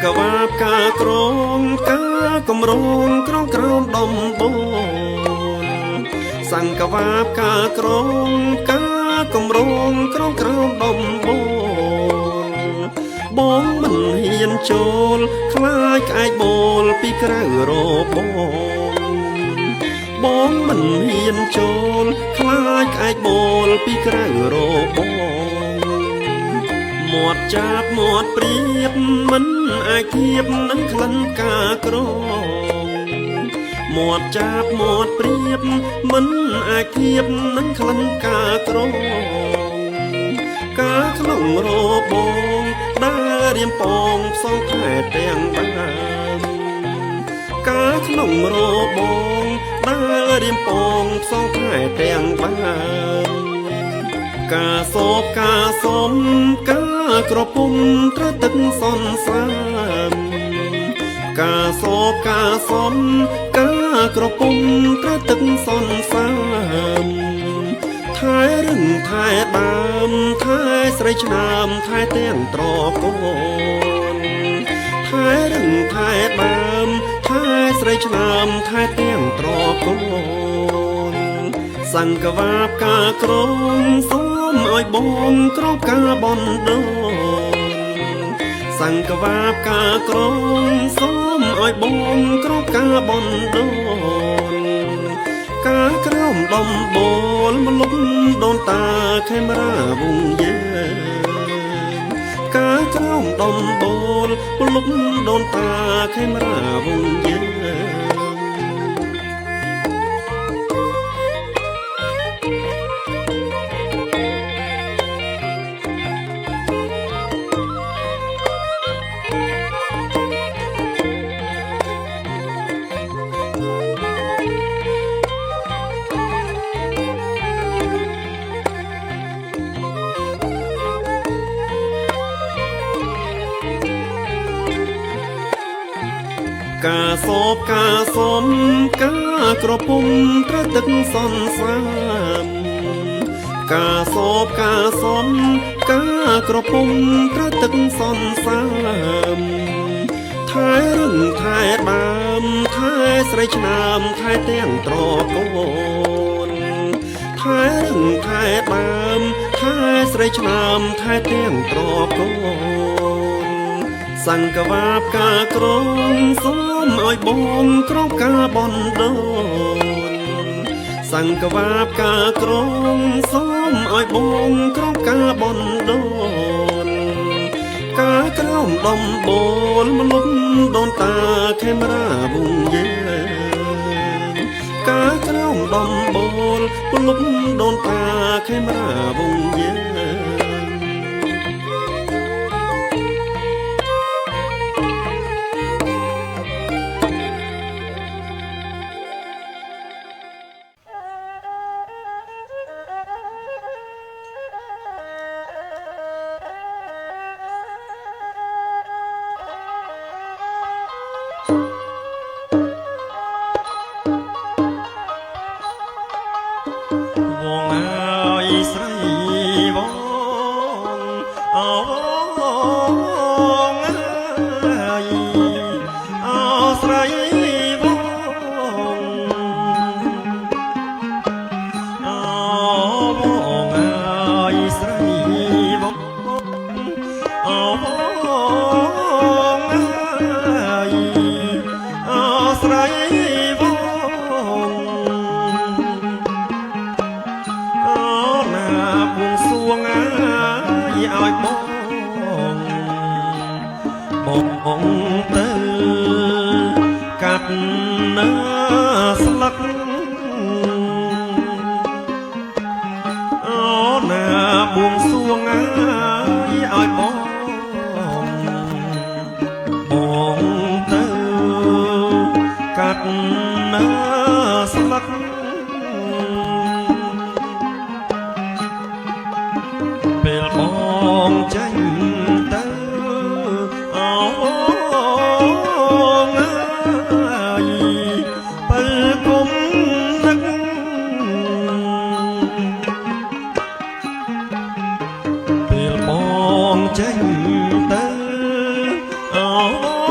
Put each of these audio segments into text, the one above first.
ង្កវាបការក្រងការកំរងក្រងក្រោមដំបូនសង្កវាបការក្រងការកំរងក្រងក្រោមដំបូនបងមិនហ៊ានចូលខ្លាចក្អែកបូលពីក្រៅរបងមិនហ៊ានចូលខ្លាចក្អែកបូលពីក្រៅរបងមាត់ចាប់មាត់ព្រៀបមិនអាចធៀបនឹងក្លិនការក្រងមាត់ចាប់មាត់ព្រៀបមិនអាចធៀបនឹងក្លិនការក្រងការក្នុងរបងដែលរៀមពងផ្សងខែទាំងបានការក្នុងរបងដែលរៀមពងផ្សងខែទាំងបានការសោបការសំការក្រពុំត្រទឹកសន្សាមការសោបការសំការក្រពុំត្រទឹកសន្សាមថែរឹងថែដើមថែស្រីឆ្នើមថែទាំងត្រកូនថែរឹងថែដើមថែស្រីឆ្នើមថែទាំងត្រកូនសង្កវាបការក្រងសូមឲ្យបងក្រងការបនដូនសង្កវាបការក្រងសូមឲ្យបងក្រងការបនដូនការក្រោមដំបូលមលុបដូនតាខេមរាវងយើងការក្រោមដំបូលមលុបដូនតាខេមរាវងយើងការសោបការសំការក្រពុំត្រទឹកសន្សាមការសោបការសំការក្រពុំត្រទឹកសន្សាមថែរឹងថែដើមថែស្រីឆ្នើមថែទាំងត្រកូនថែរឹងថែដើមថែស្រីឆ្នើមថែទាំងត្រកូនសង្កវាបការក្រងសូមឲ្យបងក្រងការបនដូនសង្កវាបការក្រងសូមឲ្យបងក្រងការបនដូនការក្រោមដំបូលមលុបដូនតាខេមរាវងយើងការក្រោមដំបូលមលុបដូនតាខេមរាវងយើងបងទៅកាត់ណាស្លឹកអូណាបួងសួងឲ្យបងទៅកាត់ណាស្លឹកពេលបងចេញទៅចេញទៅអូ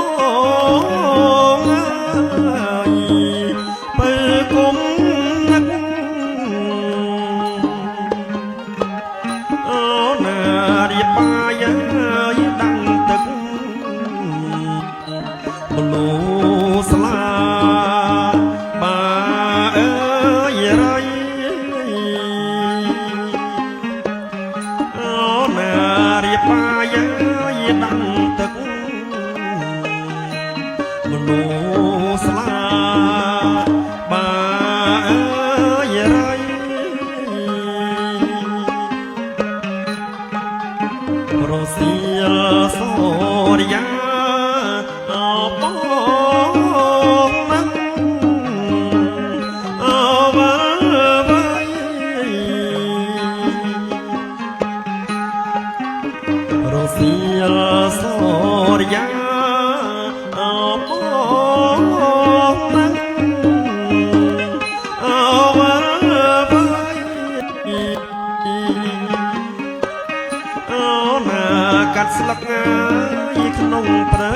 ក្នុងព្រៃ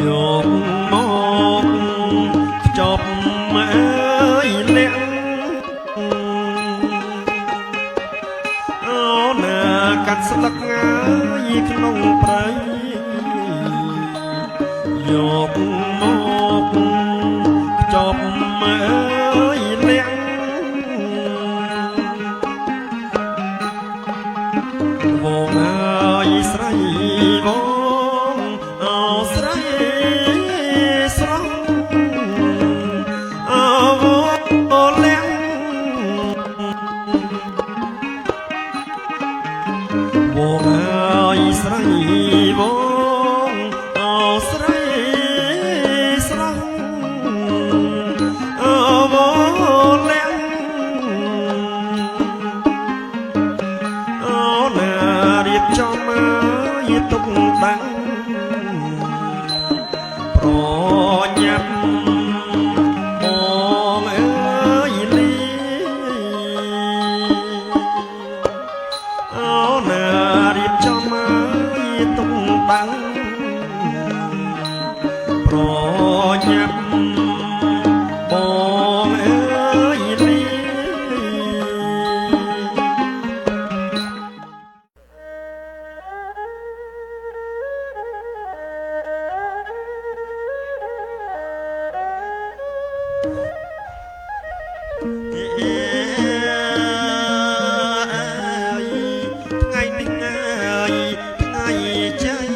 យកមកខ្ចប់អើយលាក់អូណាកាត់ស្លឹកងាយក្នុងព្រៃយកមកខ្ចប់អើយលាក់វងហើយស្រីវងអោស្រីស្រស់អោវងលាក់វងហើយស្រីវងអោស្រីស្រស់អោវងលាក់អូណារៀបចំមកទុកដាំងប្រញាប់បងអើយលីអូណារៀបចំមកទុកដាំងប្រញាប់បងអើយលីថ្ងៃនេះថ្ងៃថ្ងៃជ័យ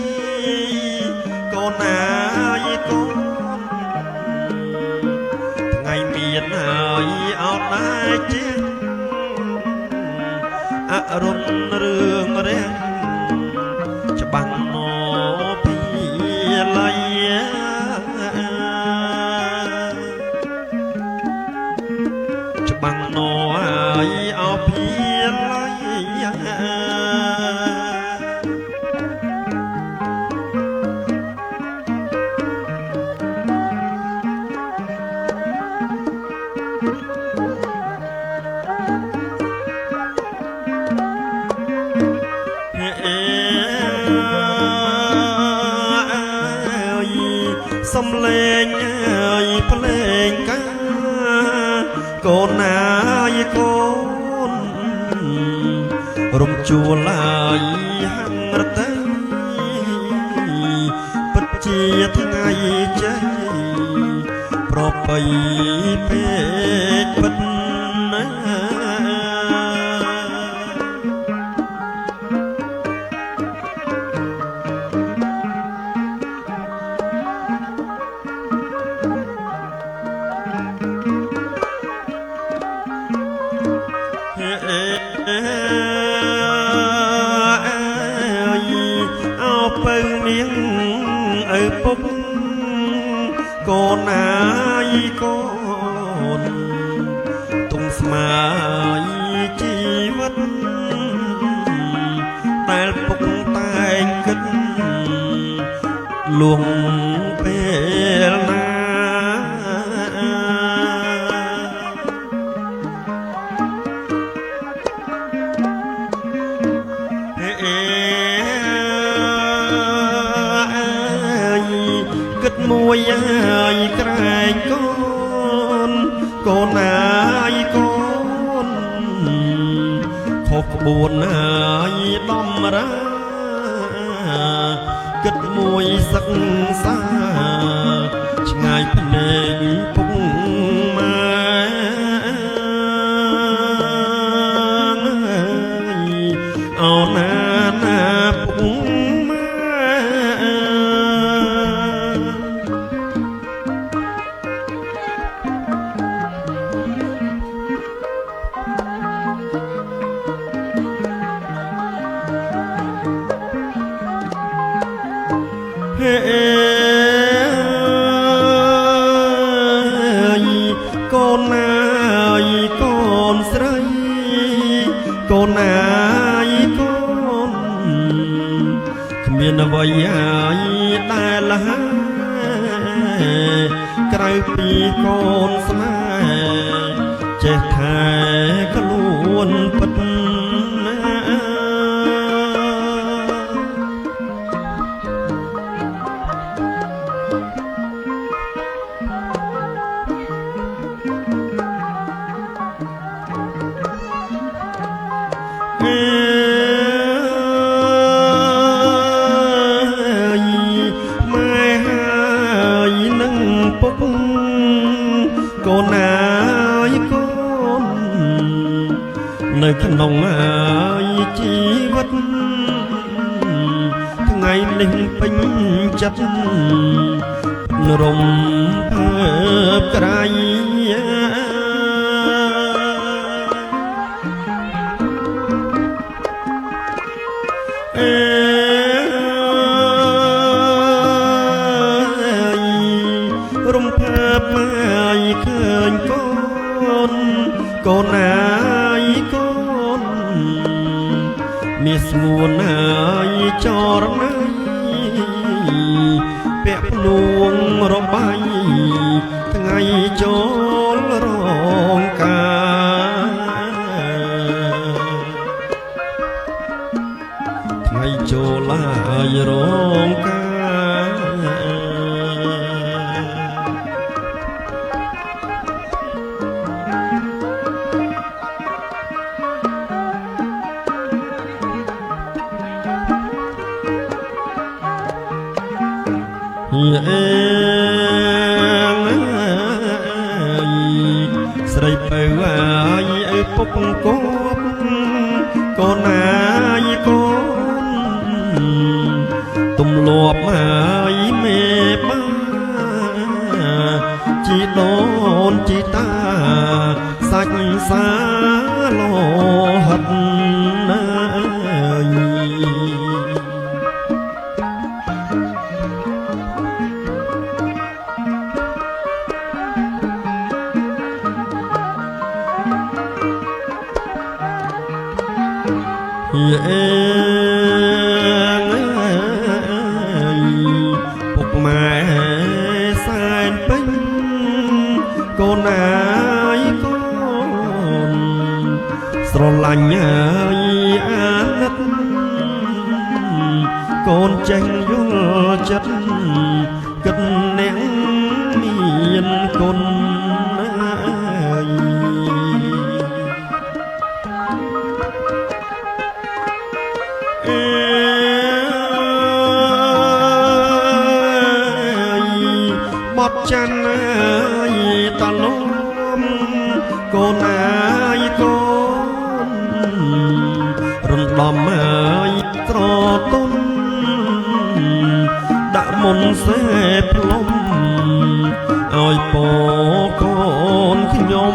កូនអើយកូនថ្ងៃមានហើយអត់ដែរជាអរុណរឿងរាំងច្បាំងមកពីលៃច្បាំងណហើយអោពីលៃសំលេងអើយភ្លេងកាកូនណាយកូនរំជួលហើយហាំងរតីពិតជាថ្ងៃជ័យប្របីពេកពិតណាអោពៅនាងឪពុកកូនណាយកូនទុំស្មាយជីវិតដែលពុកតែងគិតលួងពេលណាគិតមួយហើយក្រែងកូនកូនណាយកូនខុសក្បួនហើយដំរាគិតមួយសឹកសាឆ្ងាយភ្នែកពុកម៉ែអូណាណាពុកកូនណាយកូនស្រីកូនណាយកូនគ្មានអ្វីហើយដែលលះក្រៅពីកូនស្នេហ៍ចេះថែខ្លួនពិតណា ពុកកូនណាយកូននៅក្នុងហើយជីវិតថ្ងៃនេះពេញចិត្តរំភើបក្រៃរំភើបហើយឃើញកូនកូនណាយកូនមានស្ងួនហើយចរណៃពាក់ភ្នួងរបាយថ្ងៃចូលរងការថ្ងៃចូលហើយរងការស្រីបើហើយឪពុកគប់កូនណាយកូនទំលាប់ហើយមេបាជីដូនជីតាសាច់សាលោហិតណាពុកម៉ែសែនពេញកូនណាយកូនស្រឡាញ់ហើយអាណិតកូនចេះយល់ចិត្តគិតអ្នកមានគុណបត់ចាន់ហើយតលំកូនណាយកូនរំដំហើយត្រទុនដាក់មុនសេផ្លុំឲ្យពកូនខ្ញុំ